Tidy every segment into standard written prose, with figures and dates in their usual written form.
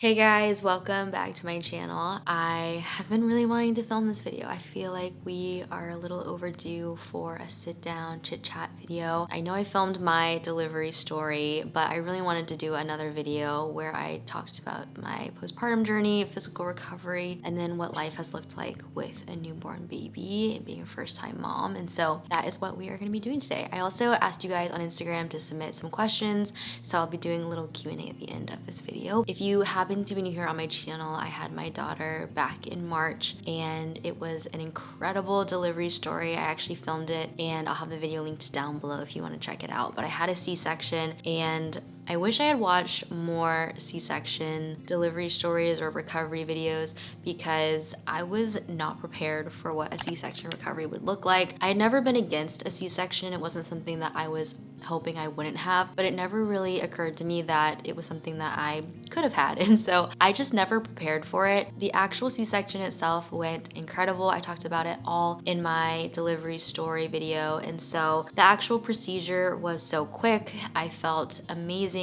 Hey guys, welcome back to my channel. I have been really wanting to film this video. I feel like we are a little overdue for a sit down chit chat video. I know I filmed my delivery story, but I really wanted to do another video where I talked about my postpartum journey, physical recovery, and then what life has looked like with a newborn baby and being a first time mom. And so that is what we are going to be doing today. I also asked you guys on Instagram to submit some questions, so I'll be doing a little Q&A at the end of this video. If you happen to be new here on my channel, I had my daughter back in March and it was an incredible delivery story. I actually filmed it and I'll have the video linked down below if you want to check it out. But I had a C-section and I wish I had watched more C-section delivery stories or recovery videos because I was not prepared for what a C-section recovery would look like. I had never been against a C-section. It wasn't something that I was hoping I wouldn't have, but it never really occurred to me that it was something that I could have had. And so I just never prepared for it. The actual C-section itself went incredible. I talked about it all in my delivery story video. And so the actual procedure was so quick. I felt amazing.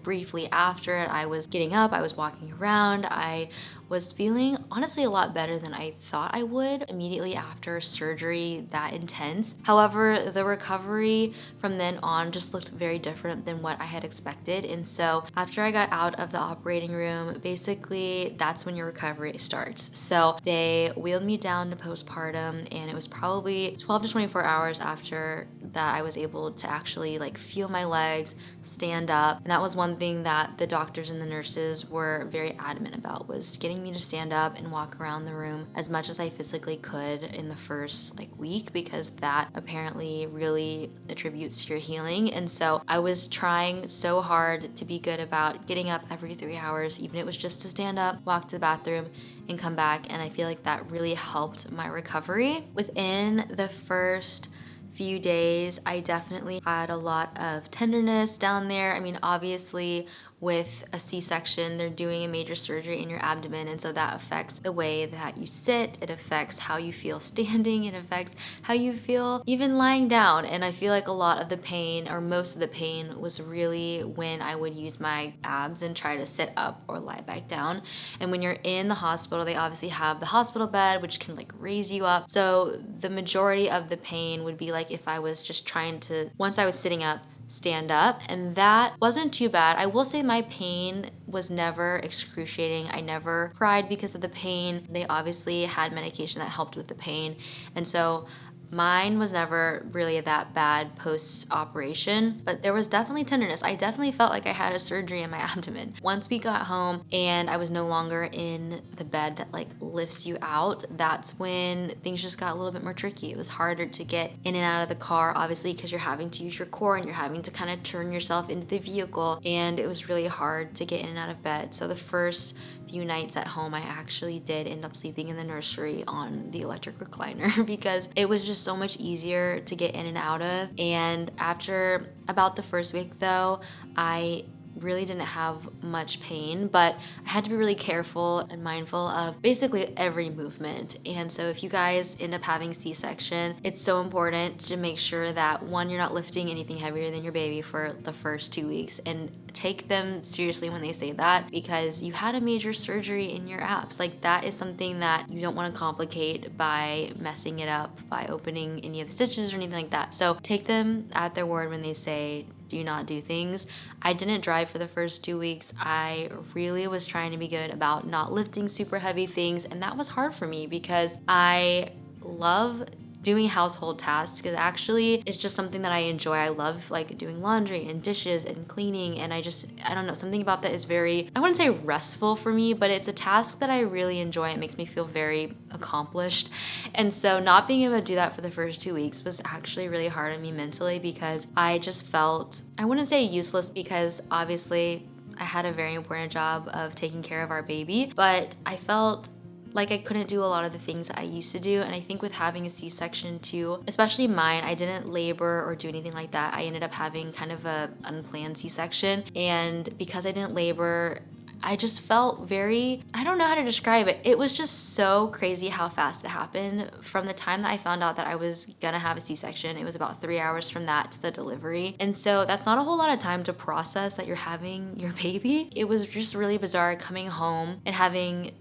Briefly after it, I was getting up, I was walking around, I was feeling honestly a lot better than I thought I would immediately after surgery that intense. However, the recovery from then on just looked very different than what I had expected. And so after I got out of the operating room, basically that's when your recovery starts. So they wheeled me down to postpartum and it was probably 12 to 24 hours after that I was able to actually feel my legs, stand up. And that was one thing that the doctors and the nurses were very adamant about, was getting me to stand up and walk around the room as much as I physically could in the first week, because that apparently really attributes to your healing. And so I was trying so hard to be good about getting up every 3 hours, even if it was just to stand up, walk to the bathroom, and come back. And I feel like that really helped my recovery. Within the first few days, I definitely had a lot of tenderness down there. I mean, obviously with a C-section, they're doing a major surgery in your abdomen, and so that affects the way that you sit, it affects how you feel standing, it affects how you feel even lying down. And I feel like a lot of the pain, or most of the pain, was really when I would use my abs and try to sit up or lie back down. And when you're in the hospital, they obviously have the hospital bed, which can raise you up. So the majority of the pain would be if I was just trying to, once I was sitting up, stand up, and that wasn't too bad. I will say my pain was never excruciating. I never cried because of the pain. They obviously had medication that helped with the pain, and so mine was never really that bad post-operation, but there was definitely tenderness. I definitely felt like I had a surgery in my abdomen. Once we got home and I was no longer in the bed that lifts you out, that's when things just got a little bit more tricky. It was harder to get in and out of the car, obviously, because you're having to use your core and you're having to kind of turn yourself into the vehicle, and it was really hard to get in and out of bed. So the first few nights at home, I actually did end up sleeping in the nursery on the electric recliner because it was just so much easier to get in and out of. And after about the first week though, I really didn't have much pain, but I had to be really careful and mindful of basically every movement. And so if you guys end up having C-section, it's so important to make sure that, one, you're not lifting anything heavier than your baby for the first 2 weeks, and take them seriously when they say that, because you had a major surgery in your abs. That is something that you don't want to complicate by messing it up by opening any of the stitches or anything like that. So take them at their word when they say do not do things. I didn't drive for the first 2 weeks. I really was trying to be good about not lifting super heavy things, and that was hard for me because I love doing household tasks, because actually it's just something that I enjoy. I love doing laundry and dishes and cleaning, and I don't know, something about that is very, I wouldn't say restful for me, but it's a task that I really enjoy. It makes me feel very accomplished. And so not being able to do that for the first 2 weeks was actually really hard on me mentally, because I just felt, I wouldn't say useless, because obviously I had a very important job of taking care of our baby, but I felt I couldn't do a lot of the things that I used to do. And I think with having a C-section too, especially mine, I didn't labor or do anything like that. I ended up having kind of a unplanned C-section, and because I didn't labor, I just felt very, I don't know how to describe it. It was just so crazy how fast it happened. From the time that I found out that I was gonna have a C-section, it was about 3 hours from that to the delivery. And so that's not a whole lot of time to process that you're having your baby. It was just really bizarre coming home and having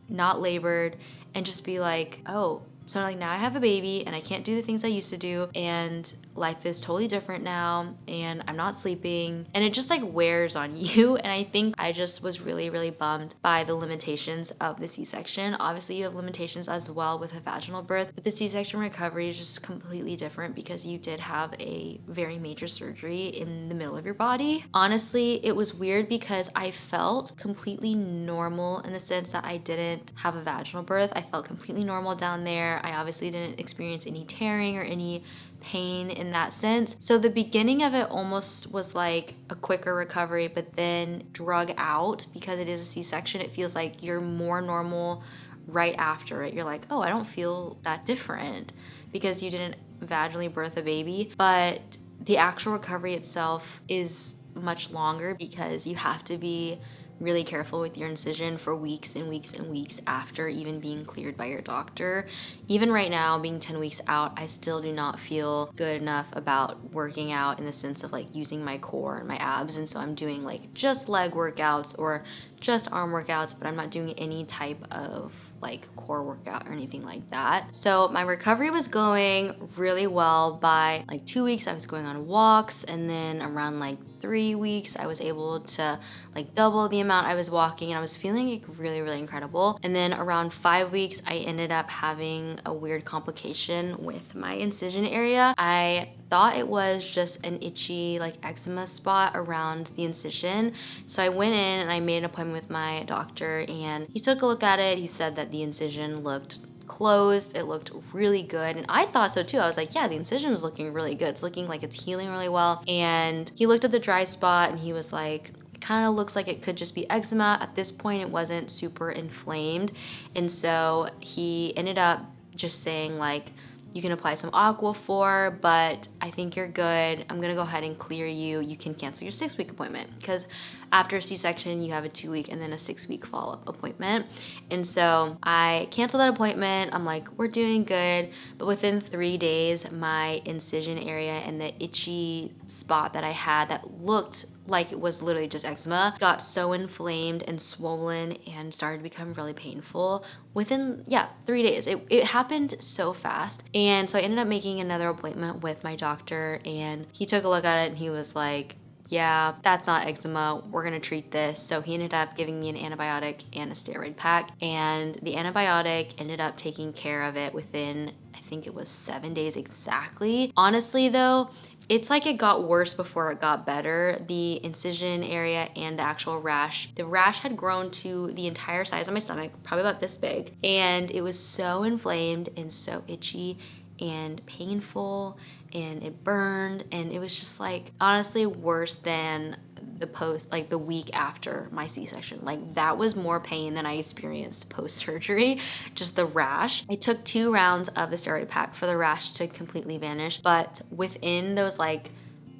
not labored and just be like, oh, so like now I have a baby and I can't do the things I used to do, and life is totally different now, and I'm not sleeping, and it just like wears on you. And I think I just was really, really bummed by the limitations of the C-section. Obviously you have limitations as well with a vaginal birth, but the C-section recovery is just completely different because you did have a very major surgery in the middle of your body. Honestly, it was weird because I felt completely normal in the sense that I didn't have a vaginal birth. I felt completely normal down there. I obviously didn't experience any tearing or any pain in that sense. So the beginning of it almost was like a quicker recovery, but then drug out because it is a C-section. It feels like you're more normal right after it. You're like, oh, I don't feel that different because you didn't vaginally birth a baby. But the actual recovery itself is much longer because you have to be really careful with your incision for weeks and weeks and weeks after even being cleared by your doctor. Even right now, being 10 weeks out, I still do not feel good enough about working out in the sense of like using my core and my abs. And so I'm doing like just leg workouts or just arm workouts, but I'm not doing any type of like core workout or anything like that. So my recovery was going really well. By like 2 weeks, I was going on walks, and then around like 3 weeks, I was able to like double the amount I was walking, and I was feeling like really, really incredible. And then around 5 weeks, I ended up having a weird complication with my incision area. I thought it was just an itchy like eczema spot around the incision. So I went in and I made an appointment with my doctor, and he took a look at it. He said that the incision looked closed. It looked really good, and I thought so too. I was like, yeah, the incision is looking really good. It's looking like it's healing really well. And he looked at the dry spot and he was like, it kind of looks like it could just be eczema. At this point, it wasn't super inflamed. And so he ended up just saying like, you can apply some Aquaphor, but I think you're good. I'm gonna go ahead and clear you. You can cancel your 6-week appointment because after a C-section, you have a 2-week and then a 6-week follow-up appointment. And so I canceled that appointment. I'm like, we're doing good. But within 3 days, my incision area and the itchy spot that I had that looked like it was literally just eczema got so inflamed and swollen and started to become really painful within 3 days. It happened so fast. And so I ended up making another appointment with my doctor, and he took a look at it and he was like, yeah, that's not eczema. We're gonna treat this. So he ended up giving me an antibiotic and a steroid pack, and the antibiotic ended up taking care of it within, I think it was 7 days exactly. Honestly though, it's like it got worse before it got better. The incision area and the actual rash. The rash had grown to the entire size of my stomach, probably about this big. And it was so inflamed and so itchy and painful, and it burned, and it was just like honestly worse than the week after my C-section. Like that was more pain than I experienced post-surgery, just the rash. I took 2 rounds of the steroid pack for the rash to completely vanish, but within those like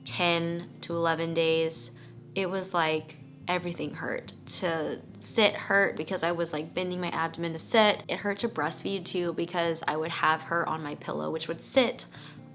10 to 11 days, it was like everything hurt. To sit hurt because I was like bending my abdomen to sit. It hurt to breastfeed too because I would have her on my pillow, which would sit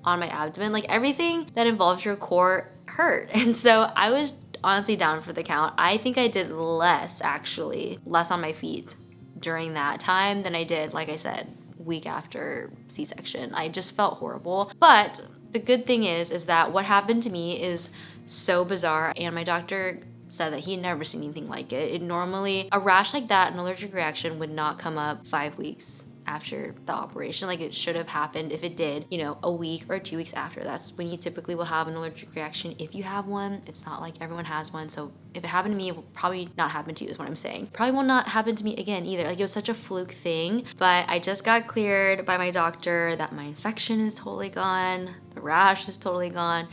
on my abdomen. Like everything that involves your core hurt. And so I was honestly down for the count. I think I did less on my feet during that time than I did, like I said, week after C-section. I just felt horrible. But the good thing is that what happened to me is so bizarre, and my doctor said that he had never seen anything like it. It normally, a rash like that, an allergic reaction would not come up 5 weeks after the operation. Like it should have happened. If it did, a week or 2 weeks after, that's when you typically will have an allergic reaction. If you have one, it's not like everyone has one. So if it happened to me, it will probably not happen to you is what I'm saying. Probably will not happen to me again either. Like it was such a fluke thing. But I just got cleared by my doctor that my infection is totally gone. The rash is totally gone.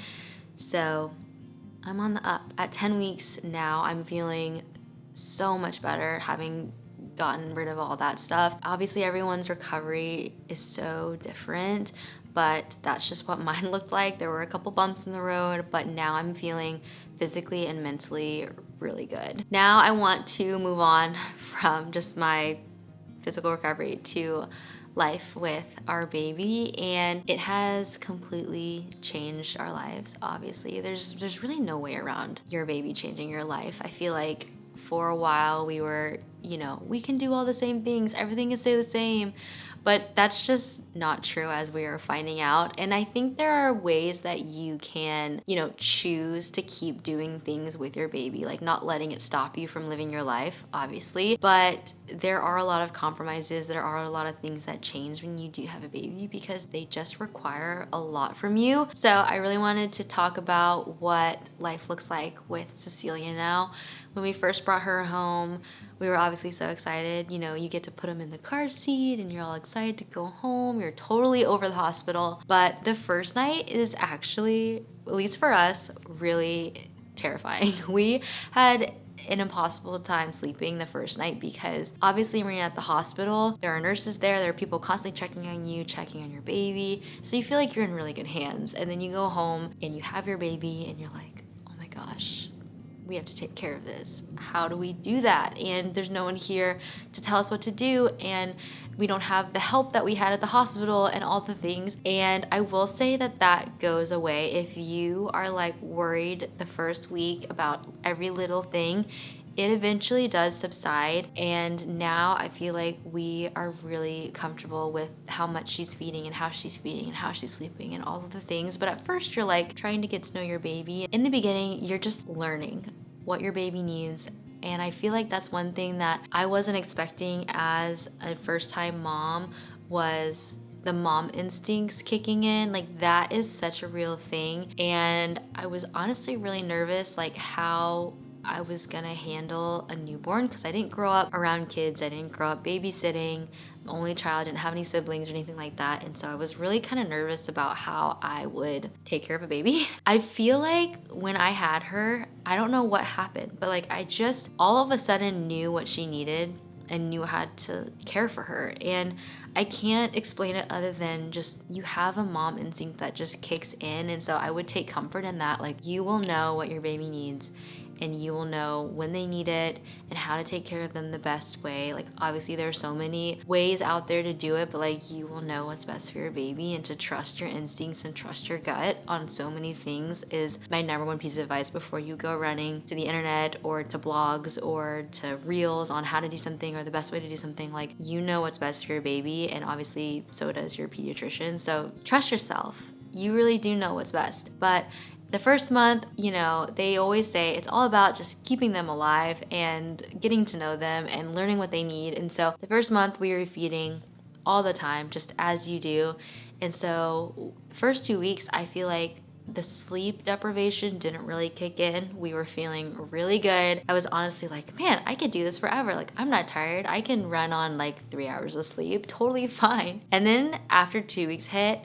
So I'm on the up. At 10 weeks now, I'm feeling so much better, having gotten rid of all that stuff. Obviously, everyone's recovery is so different, but that's just what mine looked like. There were a couple bumps in the road, but now I'm feeling physically and mentally really good. Now I want to move on from just my physical recovery to life with our baby, and it has completely changed our lives. Obviously, there's really no way around your baby changing your life. I feel like for a while we were, we can do all the same things, everything can stay the same, but that's just not true, as we are finding out. And I think there are ways that you can, choose to keep doing things with your baby, like not letting it stop you from living your life, obviously. But there are a lot of compromises, there are a lot of things that change when you do have a baby, because they just require a lot from you. So I really wanted to talk about what life looks like with Cecilia now. When we first brought her home, we were obviously so excited. You get to put them in the car seat and you're all excited to go home. You're totally over the hospital. But the first night is actually, at least for us, really terrifying. We had an impossible time sleeping the first night because obviously when you're at the hospital, there are nurses there are people constantly checking on you, checking on your baby. So you feel like you're in really good hands. And then you go home and you have your baby and you're like, oh my gosh, we have to take care of this. How do we do that? And there's no one here to tell us what to do, and we don't have the help that we had at the hospital and all the things. And I will say that goes away if you are like worried the first week about every little thing. It eventually does subside, and now I feel like we are really comfortable with how much she's feeding and how she's feeding and how she's sleeping and all of the things. But at first you're like trying to get to know your baby. In the beginning, you're just learning what your baby needs. And I feel like that's one thing that I wasn't expecting as a first-time mom, was the mom instincts kicking in. Like, that is such a real thing. And I was honestly really nervous, like how I was gonna handle a newborn, because I didn't grow up around kids. I didn't grow up babysitting. I'm only child, didn't have any siblings or anything like that. And so I was really kind of nervous about how I would take care of a baby. I feel like when I had her, I don't know what happened, but like I just all of a sudden knew what she needed and knew how to care for her. And I can't explain it other than just you have a mom instinct that just kicks in. And so I would take comfort in that. Like, you will know what your baby needs, and you will know when they need it and how to take care of them the best way. Like, obviously there are so many ways out there to do it, but like you will know what's best for your baby. And to trust your instincts and trust your gut on so many things is my number one piece of advice before you go running to the internet or to blogs or to reels on how to do something or the best way to do something. Like, you know what's best for your baby, and obviously so does your pediatrician. So trust yourself. You really do know what's best. But the first month, they always say it's all about just keeping them alive and getting to know them and learning what they need. And so the first month we were feeding all the time, just as you do. And so first 2 weeks, I feel like the sleep deprivation didn't really kick in. We were feeling really good. I was honestly like, man, I could do this forever. Like, I'm not tired. I can run on like 3 hours of sleep, totally fine. And then after 2 weeks hit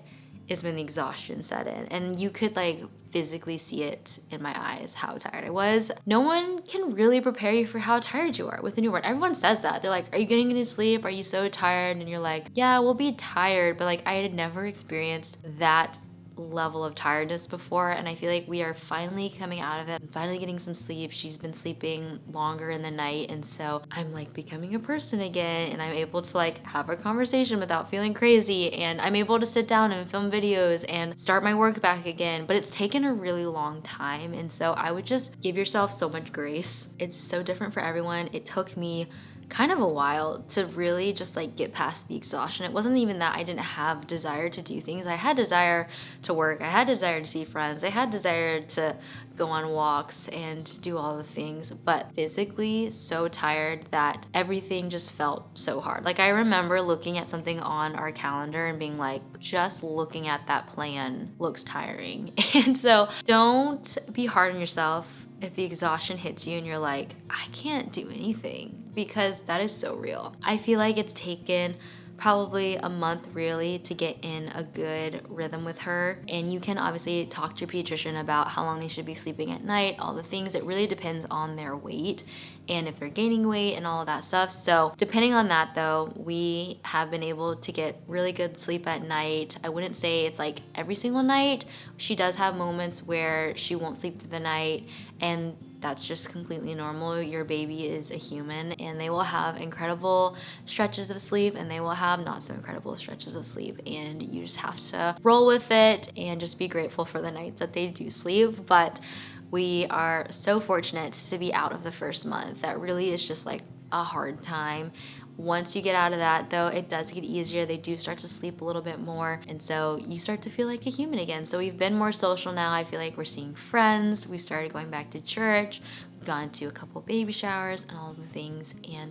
is when the exhaustion set in, and you could like physically see it in my eyes how tired I was. No one can really prepare you for how tired you are with a newborn. Everyone says that. They're like, are you getting any sleep? Are you so tired? And you're like, yeah, we'll be tired. But like, I had never experienced that level of tiredness before, and I feel like we are finally coming out of it. I'm finally getting some sleep. She's been sleeping longer in the night, and so I'm like becoming a person again, and I'm able to like have a conversation without feeling crazy, and I'm able to sit down and film videos and start my work back again. But it's taken a really long time, and so I would just give yourself so much grace. It's so different for everyone. It took me kind of a while to really just like get past the exhaustion. It wasn't even that I didn't have desire to do things. I had desire to work. I had desire to see friends. I had desire to go on walks and do all the things, but physically so tired that everything just felt so hard. Like, I remember looking at something on our calendar and being like, just looking at that plan looks tiring. And so don't be hard on yourself if the exhaustion hits you and you're like, I can't do anything, because that is so real. I feel like it's taken probably a month really to get in a good rhythm with her. And you can obviously talk to your pediatrician about how long they should be sleeping at night, all the things. It really depends on their weight and if they're gaining weight and all of that stuff. So depending on that though, we have been able to get really good sleep at night. I wouldn't say it's like every single night. She does have moments where she won't sleep through the night, and that's just completely normal. Your baby is a human, and they will have incredible stretches of sleep and they will have not so incredible stretches of sleep, and you just have to roll with it and just be grateful for the nights that they do sleep. But we are so fortunate to be out of the first month. That really is just like a hard time. Once you get out of that, though, it does get easier. They do start to sleep a little bit more, and so you start to feel like a human again. So we've been more social now. I feel like we're seeing friends. We've started going back to church. We've gone to a couple baby showers and all the things, and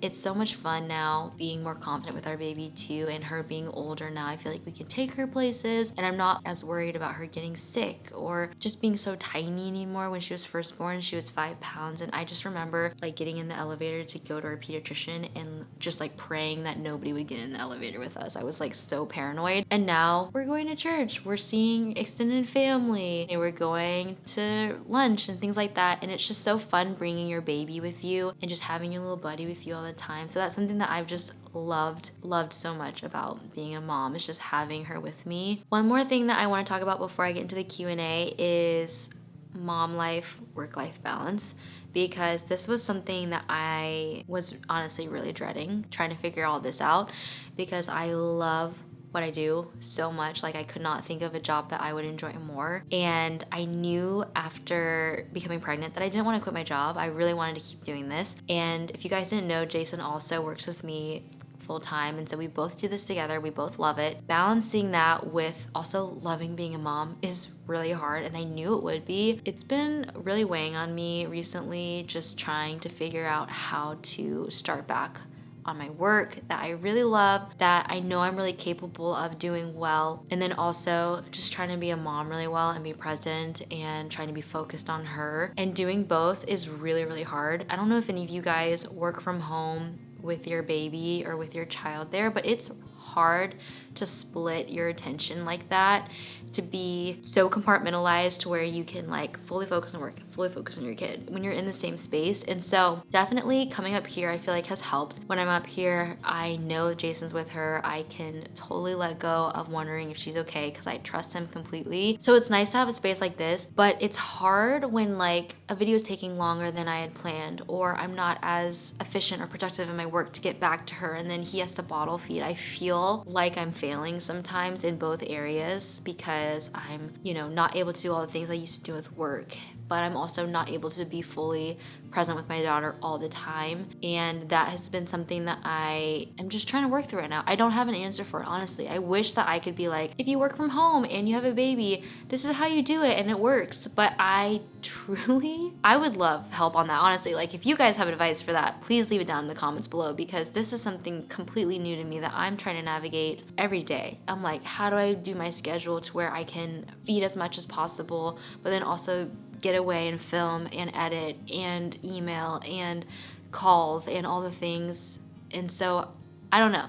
it's so much fun now being more confident with our baby too, and her being older now. I feel like we can take her places, and I'm not as worried about her getting sick or just being so tiny anymore. When she was first born, she was 5 pounds, and I just remember like getting in the elevator to go to our pediatrician and just like praying that nobody would get in the elevator with us. I was like so paranoid. And now we're going to church, we're seeing extended family, and we're going to lunch and things like that, and it's just so fun bringing your baby with you and just having your little buddy with you all the time. So that's something that I've just loved so much about being a mom, is just having her with me. One more thing that I want to talk about before I get into the Q&A is mom life, work-life balance, because this was something that I was honestly really dreading, trying to figure all this out, because I love what I do so much. Like, I could not think of a job that I would enjoy more. And I knew after becoming pregnant that I didn't want to quit my job. I really wanted to keep doing this. And if you guys didn't know, Jason also works with me full time, and so we both do this together. We both love it. Balancing that with also loving being a mom is really hard, and I knew it would be. It's been really weighing on me recently, just trying to figure out how to start back on my work that I really love, that I know I'm really capable of doing well, and then also just trying to be a mom really well and be present and trying to be focused on her. And doing both is really, really hard. I don't know if any of you guys work from home with your baby or with your child there, but it's hard to split your attention like that, to be so compartmentalized to where you can like fully focus on work, fully focus on your kid when you're in the same space. And so definitely coming up here, I feel like has helped. When I'm up here, I know Jason's with her. I can totally let go of wondering if she's okay because I trust him completely. So it's nice to have a space like this, but it's hard when like a video is taking longer than I had planned, or I'm not as efficient or productive in my work to get back to her, and then he has to bottle feed. I feel like I'm failing sometimes in both areas because I'm, not able to do all the things I used to do with work, but I'm also not able to be fully present with my daughter all the time. And that has been something that I am just trying to work through right now. I don't have an answer for it, honestly. I wish that I could be like, if you work from home and you have a baby, this is how you do it and it works. But I would love help on that, honestly. Like, if you guys have advice for that, please leave it down in the comments below, because this is something completely new to me that I'm trying to navigate every day. I'm like, how do I do my schedule to where I can feed as much as possible, but then also get away and film and edit and email and calls and all the things. And so I don't know.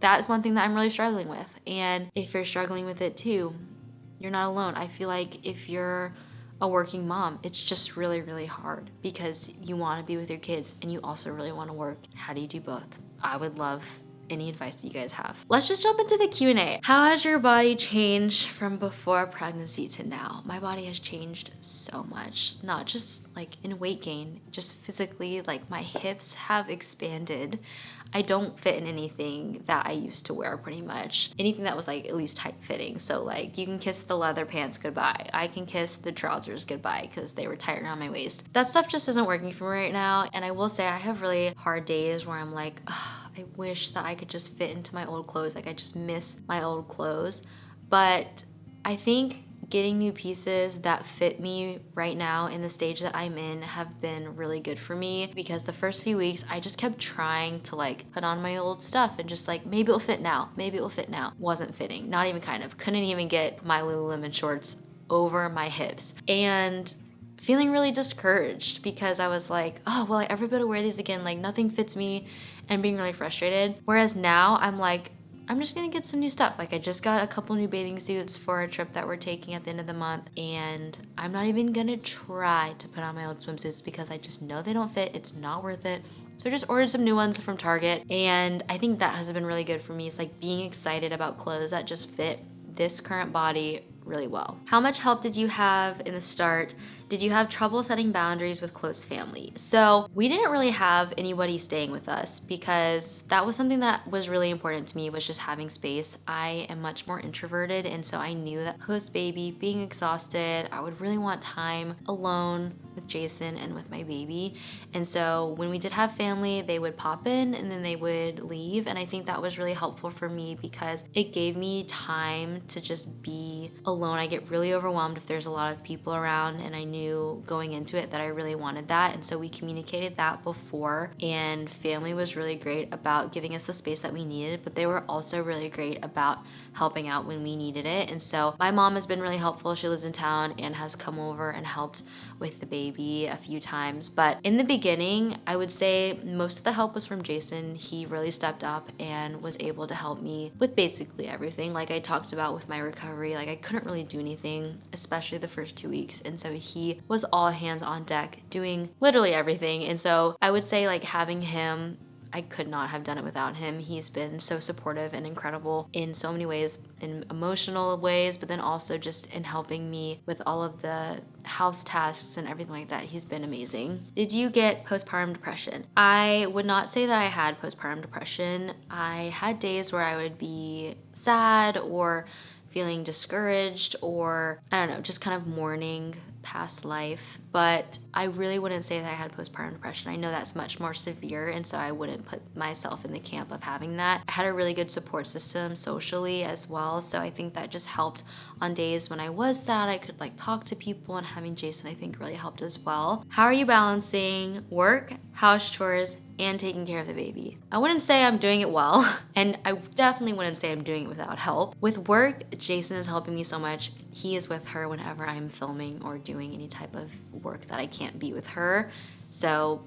That is one thing that I'm really struggling with. And if you're struggling with it too, you're not alone. I feel like if you're a working mom, it's just really, really hard because you want to be with your kids and you also really want to work. How do you do both? I would love any advice that you guys have. Let's just jump into the Q&A. How has your body changed from before pregnancy to now? My body has changed so much, not just like in weight gain, just physically. Like, my hips have expanded. I don't fit in anything that I used to wear, pretty much. Anything that was like at least tight fitting. So like, you can kiss the leather pants goodbye. I can kiss the trousers goodbye because they were tight around my waist. That stuff just isn't working for me right now. And I will say I have really hard days where I'm like, I wish that I could just fit into my old clothes. Like, I just miss my old clothes. But I think getting new pieces that fit me right now in the stage that I'm in have been really good for me, because the first few weeks I just kept trying to like put on my old stuff and just like, maybe it'll fit now, maybe it'll fit now. Wasn't fitting, not even kind of. Couldn't even get my Lululemon shorts over my hips. And feeling really discouraged because I was like, oh, well, I ever better wear these again? Like, nothing fits me, and being really frustrated. Whereas now I'm like, I'm just gonna get some new stuff. Like, I just got a couple new bathing suits for a trip that we're taking at the end of the month, and I'm not even gonna try to put on my old swimsuits because I just know they don't fit. It's not worth it. So I just ordered some new ones from Target, and I think that has been really good for me. It's like being excited about clothes that just fit this current body really well. How much help did you have in the start? Did you have trouble setting boundaries with close family? So we didn't really have anybody staying with us because that was something that was really important to me, was just having space. I am much more introverted, and so I knew that post baby, being exhausted, I would really want time alone with Jason and with my baby. And so when we did have family, they would pop in and then they would leave. And I think that was really helpful for me because it gave me time to just be alone. I get really overwhelmed if there's a lot of people around, and I knew going into it that I really wanted that. And so we communicated that before, and family was really great about giving us the space that we needed, but they were also really great about helping out when we needed it. And so my mom has been really helpful. She lives in town and has come over and helped with the baby a few times. But in the beginning, I would say most of the help was from Jason. He really stepped up and was able to help me with basically everything. Like I talked about with my recovery, like I couldn't really do anything, especially the first 2 weeks. And so he was all hands on deck doing literally everything. And so I would say like having him, I could not have done it without him. He's been so supportive and incredible in so many ways, in emotional ways, but then also just in helping me with all of the house tasks and everything like that. He's been amazing. Did you get postpartum depression? I would not say that I had postpartum depression. I had days where I would be sad or feeling discouraged, or I don't know, just kind of mourning past life, but I really wouldn't say that I had postpartum depression. I know that's much more severe, and so I wouldn't put myself in the camp of having that. I had a really good support system socially as well, so I think that just helped on days when I was sad. I could like talk to people, and having Jason I think really helped as well. How are you balancing work, house chores, and taking care of the baby? I wouldn't say I'm doing it well, and I definitely wouldn't say I'm doing it without help. With work, Jason is helping me so much. He is with her whenever I'm filming or doing any type of work that I can't be with her. So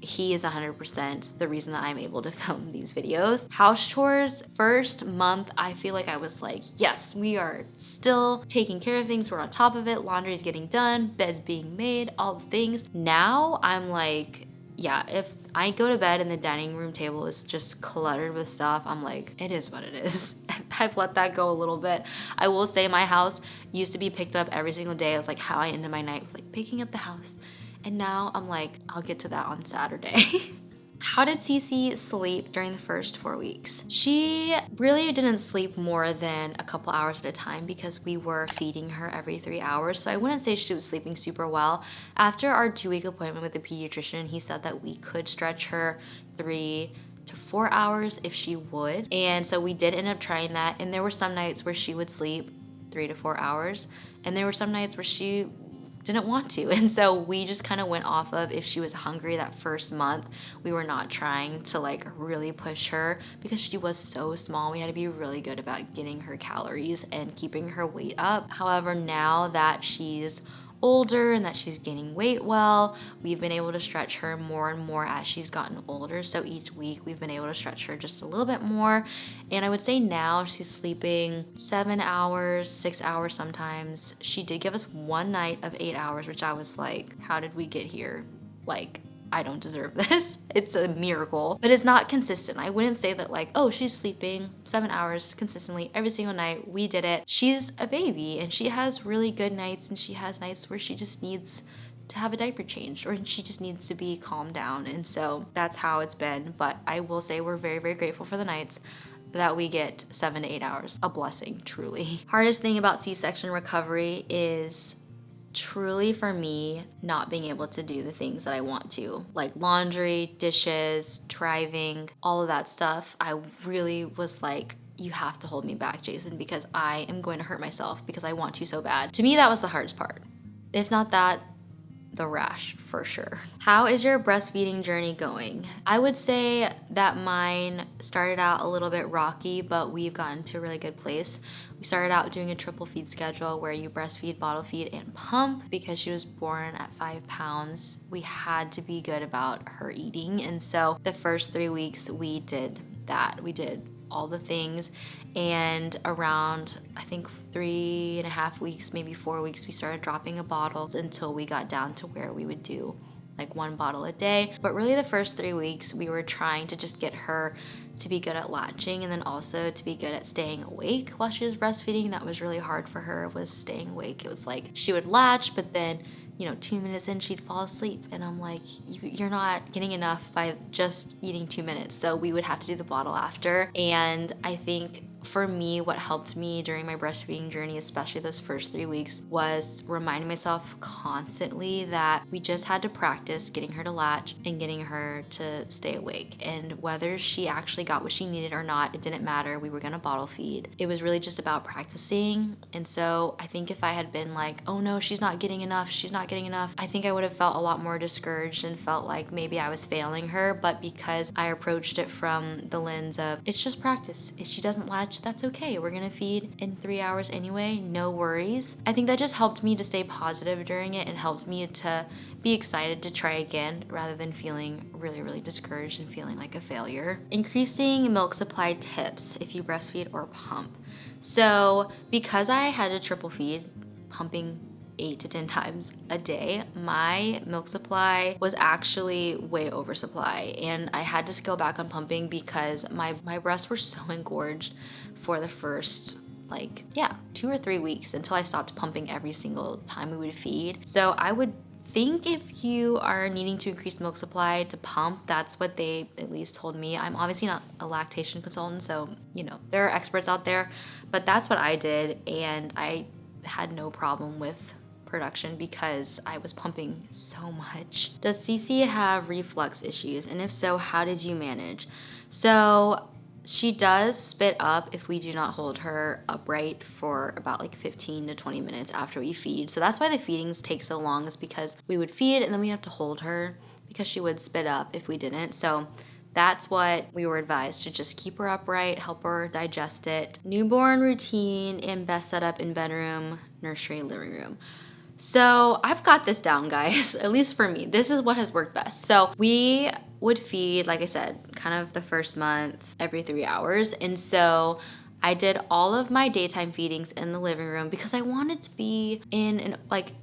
he is 100% the reason that I'm able to film these videos. House chores, first month, I feel like I was like, yes, we are still taking care of things. We're on top of it. Laundry is getting done, beds being made, all the things. Now I'm like, yeah, if I go to bed and the dining room table is just cluttered with stuff, I'm like, it is what it is. I've let that go a little bit. I will say my house used to be picked up every single day. It was like how I ended my night, was like picking up the house. And now I'm like, I'll get to that on Saturday. How did Cece sleep during the first 4 weeks? She really didn't sleep more than a couple hours at a time because we were feeding her every 3 hours. So I wouldn't say she was sleeping super well. After our 2-week appointment with the pediatrician, he said that we could stretch her 3 to 4 hours if she would. And so we did end up trying that. And there were some nights where she would sleep 3 to 4 hours. And there were some nights where she didn't want to. And so we just kind of went off of if she was hungry that first month. We were not trying to like really push her because she was so small. We had to be really good about getting her calories and keeping her weight up. However, now that she's older and that she's gaining weight well, we've been able to stretch her more and more as she's gotten older. So each week we've been able to stretch her just a little bit more. And I would say now she's sleeping 7 hours, 6 hours sometimes. She did give us one night of 8 hours, which I was like, how did we get here? Like, I don't deserve this. It's a miracle, but it's not consistent. I wouldn't say that like, oh, she's sleeping 7 hours consistently every single night. We did it. She's a baby and she has really good nights, and she has nights where she just needs to have a diaper changed, or she just needs to be calmed down. And so that's how it's been. But I will say we're very, very grateful for the nights that we get 7 to 8 hours. A blessing, truly. Hardest thing about C-section recovery is truly for me not being able to do the things that I want to, like laundry, dishes, driving, all of that stuff. I really was like, you have to hold me back, Jason, because I am going to hurt myself because I want to so bad. To me, that was the hardest part. If not that, the rash for sure. How is your breastfeeding journey going? I would say that mine started out a little bit rocky, but we've gotten to a really good place. We started out doing a triple feed schedule where you breastfeed, bottle feed, and pump. Because she was born at 5 pounds, we had to be good about her eating. And so the first 3 weeks we did that. We did all the things, and around I think 3.5 weeks, maybe 4 weeks, we started dropping a bottle until we got down to where we would do like 1 bottle a day. But really the first 3 weeks we were trying to just get her to be good at latching, and then also to be good at staying awake while she was breastfeeding. That was really hard for her, was staying awake. It was like she would latch, but then 2 minutes in, she'd fall asleep. And I'm like, you're not getting enough by just eating 2 minutes. So we would have to do the bottle after. And I think for me, what helped me during my breastfeeding journey, especially those first 3 weeks, was reminding myself constantly that we just had to practice getting her to latch and getting her to stay awake. And whether she actually got what she needed or not, it didn't matter. We were gonna bottle feed. It was really just about practicing. And so I think if I had been like, oh no, she's not getting enough, I think I would have felt a lot more discouraged and felt like maybe I was failing her. But because I approached it from the lens of, it's just practice. If she doesn't latch, that's okay. We're gonna feed in 3 hours anyway, no worries. I think that just helped me to stay positive during it and helped me to be excited to try again rather than feeling really, really discouraged and feeling like a failure. Increasing milk supply tips if you breastfeed or pump. So because I had to triple feed, pumping 8 to 10 times a day, my milk supply was actually way oversupply, and I had to scale back on pumping because my breasts were so engorged for the first 2 or 3 weeks until I stopped pumping every single time we would feed. So I would think if you are needing to increase milk supply to pump, that's what they at least told me. I'm obviously not a lactation consultant, so there are experts out there, but that's what I did, and I had no problem with production because I was pumping so much. Does Cece have reflux issues? And if so, how did you manage? So she does spit up if we do not hold her upright for about 15 to 20 minutes after we feed. So that's why the feedings take so long, is because we would feed and then we have to hold her because she would spit up if we didn't. So that's what we were advised, to just keep her upright, help her digest it. Newborn routine and best setup in bedroom, nursery, living room. So I've got this down, guys, at least for me. This is what has worked best. So we would feed, like I said, kind of the first month every 3 hours. And so I did all of my daytime feedings in the living room because I wanted to be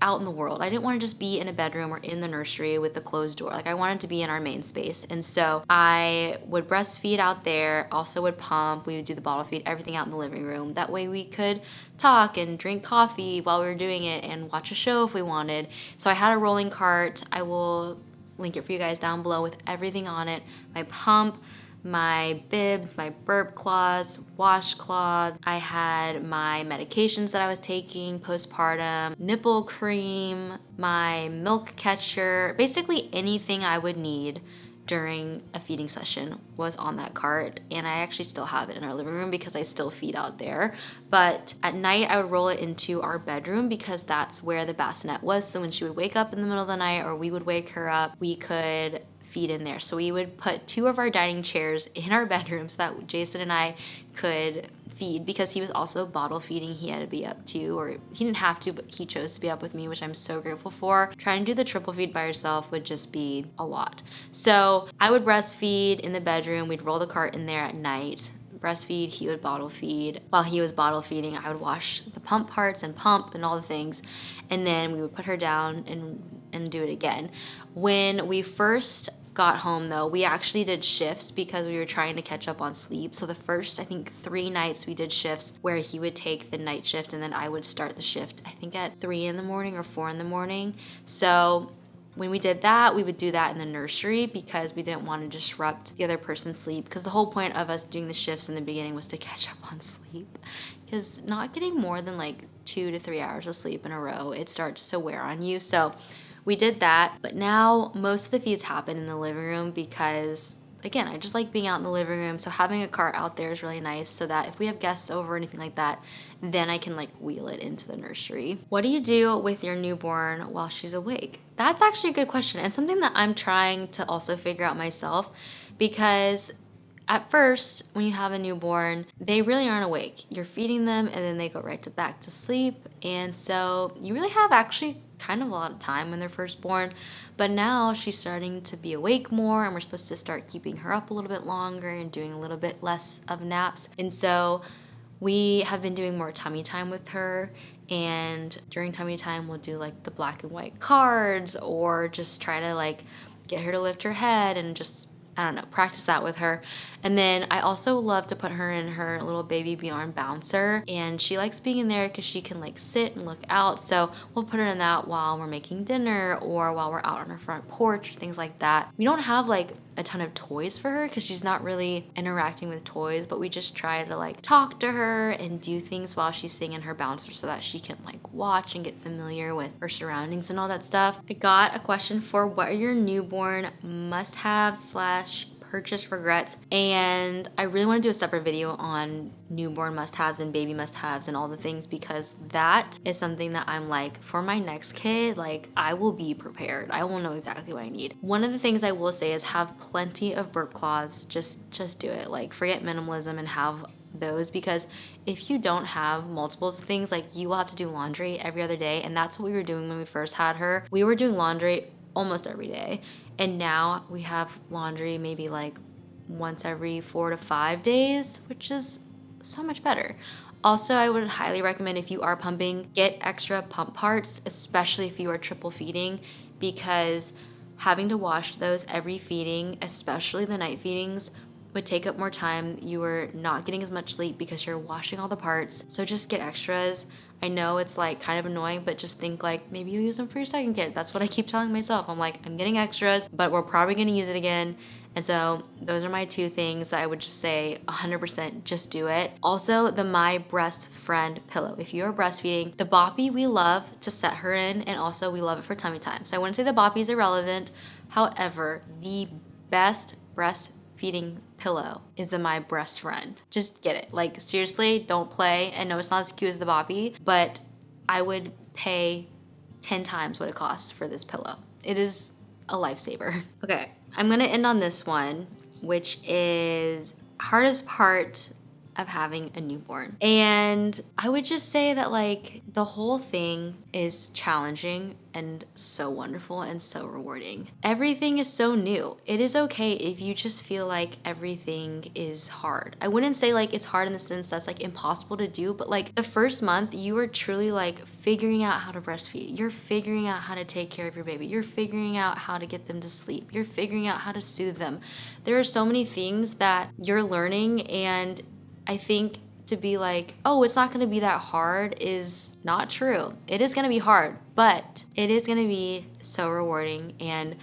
out in the world. I didn't want to just be in a bedroom or in the nursery with the closed door. I wanted to be in our main space. And so I would breastfeed out there, also would pump, we would do the bottle feed, everything out in the living room. That way we could talk and drink coffee while we were doing it and watch a show if we wanted. So I had a rolling cart. I will link it for you guys down below with everything on it. My pump, my bibs, my burp cloths, washcloth. I had my medications that I was taking postpartum, nipple cream, my milk catcher, basically anything I would need during a feeding session was on that cart. And I actually still have it in our living room because I still feed out there. But at night I would roll it into our bedroom because that's where the bassinet was. So when she would wake up in the middle of the night or we would wake her up, we could feed in there. So we would put 2 of our dining chairs in our bedroom so that Jason and I could feed, because he was also bottle feeding. He had to be up too, or he didn't have to, but he chose to be up with me, which I'm so grateful for. Trying to do the triple feed by yourself would just be a lot. So I would breastfeed in the bedroom. We'd roll the cart in there at night, breastfeed, he would bottle feed. While he was bottle feeding, I would wash the pump parts and pump and all the things, and then we would put her down and do it again. When we first got home though, we actually did shifts because we were trying to catch up on sleep. So the first, I think 3 nights we did shifts where he would take the night shift and then I would start the shift, I think at 3 in the morning or 4 in the morning. So when we did that, we would do that in the nursery because we didn't want to disrupt the other person's sleep, because the whole point of us doing the shifts in the beginning was to catch up on sleep, because not getting more than 2 to 3 hours of sleep in a row, it starts to wear on you. So we did that, but now most of the feeds happen in the living room because, again, I just like being out in the living room. So having a cart out there is really nice so that if we have guests over or anything like that, then I can wheel it into the nursery. What do you do with your newborn while she's awake? That's actually a good question, and something that I'm trying to also figure out myself, because at first, when you have a newborn, they really aren't awake. You're feeding them and then they go right back to sleep. And so you really have actually kind of a lot of time when they're first born. But now she's starting to be awake more, and we're supposed to start keeping her up a little bit longer and doing a little bit less of naps. And so we have been doing more tummy time with her. And during tummy time, we'll do the black and white cards, or just try to get her to lift her head and just I don't know, practice that with her. And then I also love to put her in her little baby Bjorn bouncer, and she likes being in there because she can like sit and look out. So we'll put her in that while we're making dinner or while we're out on her front porch or things like that. We don't have like a ton of toys for her because she's not really interacting with toys, but we just try to like talk to her and do things while she's sitting in her bouncer so that she can like watch and get familiar with her surroundings and all that stuff. I got a question for what are your newborn must-have slash purchase regrets, and I really want to do a separate video on newborn must-haves and baby must-haves and all the things, because that is something that I'm like, for my next kid, like I will be prepared. I will know exactly what I need. One of the things I will say is have plenty of burp cloths. Just do it. Like forget minimalism and have those, because if you don't have multiples of things, like you will have to do laundry every other day, and that's what we were doing when we first had her. We were doing laundry almost every day, and now we have laundry maybe like once every 4 to 5 days, which is so much better. Also, I would highly recommend, if you are pumping, get extra pump parts, especially if you are triple feeding, because having to wash those every feeding, especially the night feedings, would take up more time. You are not getting as much sleep because you're washing all the parts. So just get extras. I know it's like kind of annoying, but just think like maybe you'll use them for your second kid. That's what I keep telling myself. I'm like, I'm getting extras, but we're probably gonna use it again. And so those are my 2 things that I would just say 100% just do it. Also, the My Breast Friend pillow. If you're breastfeeding, the boppy we love to set her in, and also we love it for tummy time. So I wouldn't say the boppy is irrelevant. However, the best breastfeeding pillow is the My Breast Friend. Just get it. Like seriously, don't play. I know it's not as cute as the boppy, but I would pay 10 times what it costs for this pillow. It is a lifesaver. Okay, I'm gonna end on this one, which is hardest part of having a newborn. And I would just say that like the whole thing is challenging and so wonderful and so rewarding. Everything is so new. It is okay if you just feel like everything is hard. I wouldn't say like it's hard in the sense that's like impossible to do, but like the first month you are truly like figuring out how to breastfeed. You're figuring out how to take care of your baby. You're figuring out how to get them to sleep. You're figuring out how to soothe them. There are so many things that you're learning, and I think to be like, oh, it's not gonna be that hard is not true. It is gonna be hard, but it is gonna be so rewarding. And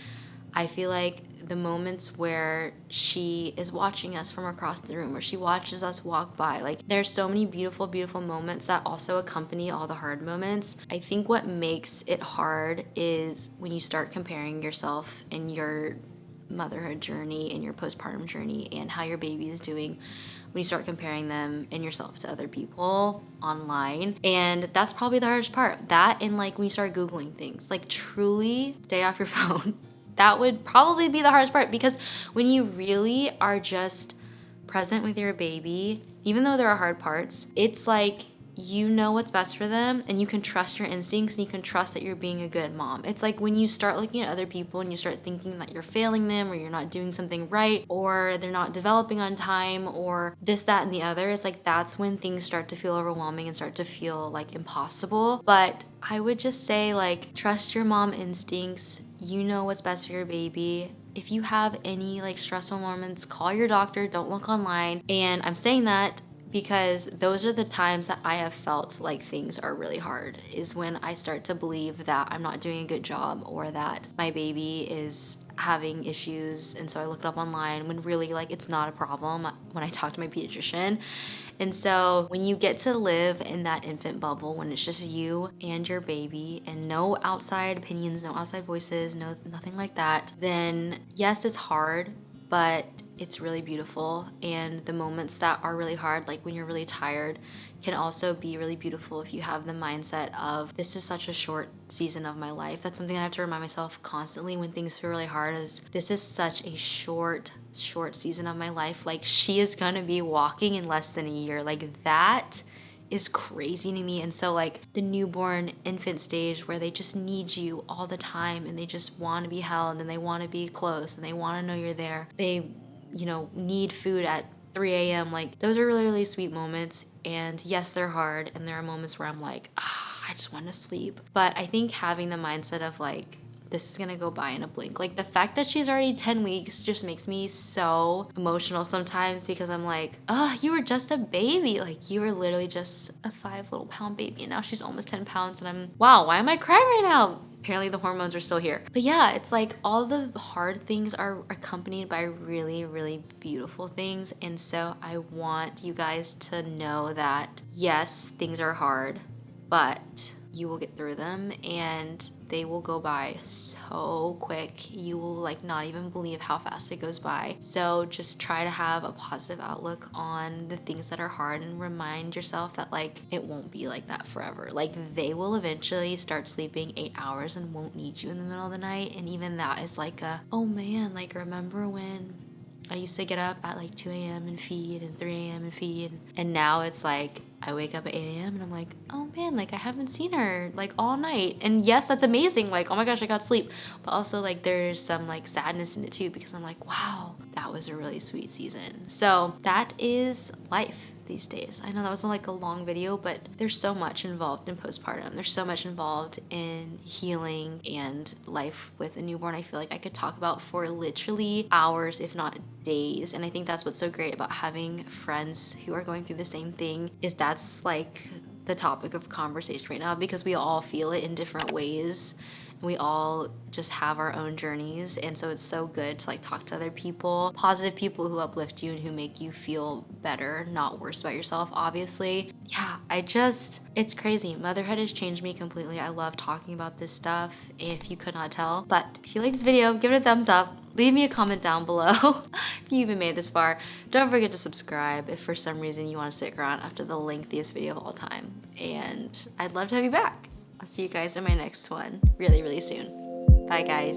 I feel like the moments where she is watching us from across the room, or she watches us walk by, like there's so many beautiful, beautiful moments that also accompany all the hard moments. I think what makes it hard is when you start comparing yourself in your motherhood journey and your postpartum journey and how your baby is doing, when you start comparing them and yourself to other people online. And that's probably the hardest part. That, and like when you start Googling things, like truly stay off your phone. That would probably be the hardest part, because when you really are just present with your baby, even though there are hard parts, it's like you know what's best for them, and you can trust your instincts, and you can trust that you're being a good mom. It's like when you start looking at other people and you start thinking that you're failing them, or you're not doing something right, or they're not developing on time, or this, that, and the other, it's like that's when things start to feel overwhelming and start to feel like impossible. But I would just say like trust your mom instincts. You know what's best for your baby. If you have any like stressful moments, call your doctor, don't look online. And I'm saying that because those are the times that I have felt like things are really hard, is when I start to believe that I'm not doing a good job, or that my baby is having issues, and so I look it up online when really like it's not a problem when I talk to my pediatrician. And so when you get to live in that infant bubble, when it's just you and your baby and no outside opinions, no outside voices, nothing like that, then yes, it's hard, but it's really beautiful. And the moments that are really hard, like when you're really tired, can also be really beautiful if you have the mindset of, this is such a short season of my life. That's something I have to remind myself constantly when things feel really hard, is this is such a short season of my life. Like she is gonna be walking in less than a year. Like that is crazy to me. And so like the newborn infant stage, where they just need you all the time, and they just want to be held, and they want to be close, and they want to know you're there. They need food at 3 a.m. Like those are really, really sweet moments. And yes, they're hard, and there are moments where I'm like, I just want to sleep. But I think having the mindset of like, this is gonna go by in a blink. Like the fact that she's already 10 weeks just makes me so emotional sometimes, because I'm like, oh, you were just a baby. Like you were literally just a 5 little pound baby, and now she's almost 10 pounds, and I'm, wow, why am I crying right now? Apparently the hormones are still here. But yeah, it's like all the hard things are accompanied by really, really beautiful things. And so I want you guys to know that yes, things are hard, but you will get through them and they will go by so quick. You will like not even believe how fast it goes by. So just try to have a positive outlook on the things that are hard and remind yourself that like it won't be like that forever. Like they will eventually start sleeping 8 hours and won't need you in the middle of the night. And even that is like a, oh man, like remember when I used to get up at like 2 a.m. and feed and 3 a.m. and feed, and now it's like I wake up at 8 a.m. and I'm like, oh man, like I haven't seen her like all night. And yes, that's amazing. Like, oh my gosh, I got sleep. But also like there's some like sadness in it too, because I'm like, wow, that was a really sweet season. So that is life these days. I know that was like a long video, but there's so much involved in postpartum. There's so much involved in healing and life with a newborn. I feel like I could talk about for literally hours, if not days. And I think that's what's so great about having friends who are going through the same thing, is that's like the topic of conversation right now, because we all feel it in different ways. We all just have our own journeys, and so it's so good to like talk to other people, positive people who uplift you and who make you feel better, not worse about yourself, obviously. Yeah, it's crazy. Motherhood has changed me completely. I love talking about this stuff, if you could not tell. But if you like this video, give it a thumbs up. Leave me a comment down below if you even made this far. Don't forget to subscribe if for some reason you want to stick around after the lengthiest video of all time. And I'd love to have you back. I'll see you guys in my next one really, really soon. Bye, guys.